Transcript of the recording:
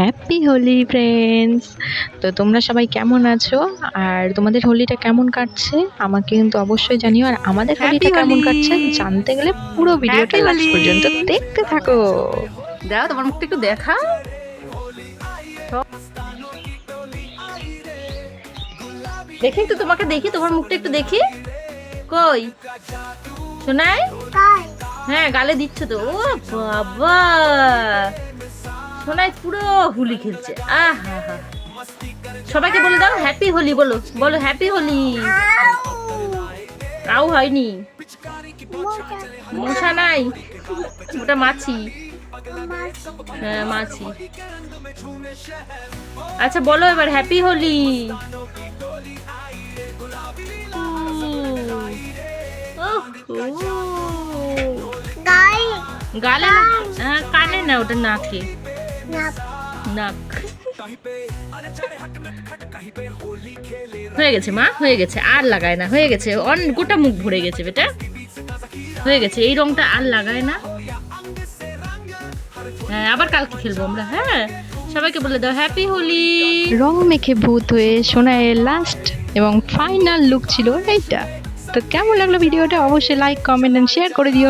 Happy Holi friends. তো তোমরা সবাই কেমন আছো আর তোমাদের হোলিটা কেমন কাটছে আমাকে কিন্তু অবশ্যই জানিও। আর আমাদের হ্যাপি হোলিটা কেমন হোলি। কাটছে জানতে গেলে পুরো ভিডিওটা হ্যাপি লাস্ট হোলি। পর্যন্ত দেখতে থাকো। দাও তোমার মুখটা একটু দেখা। দেখি তো তোমাকে, দেখি তোমার মুখটা একটু দেখি। কই শোনাই? হ্যাঁ গালে দিচ্ছ তো। ও বাবা, শোনাই পুরো হোলি খেলছে। আহা হা, সবাইকে বলে দাও হ্যাপি হোলি। বলো বলো হ্যাপি হোলি। তাও হয়নি, মশা নাই, ওটা মাছি। হ্যাঁ মাছি। আচ্ছা বলো এবার হ্যাপি হোলি। গালে না, হ্যাঁ, কানে না, ওটা নাকে। নাক। হয়ে গেছে মা, হয়ে গেছে, আর লাগায় না, হয়ে গেছে। গোটা মুখ ভরে গেছে বেটা, হয়ে গেছে। এই রংটা আর লাগায় না। হ্যাঁ আবার কালকে খেলবো আমরা। হ্যাঁ সবাইকে বলে দাও হ্যাপি হোলি। রং মেখে ভূত হয়ে সোনাইয়ের লাস্ট এবং ফাইনাল লুক ছিল এইটা। তো কেমন লাগলো ভিডিওটা অবশ্যই লাইক কমেন্ট এন্ড শেয়ার করে দিও।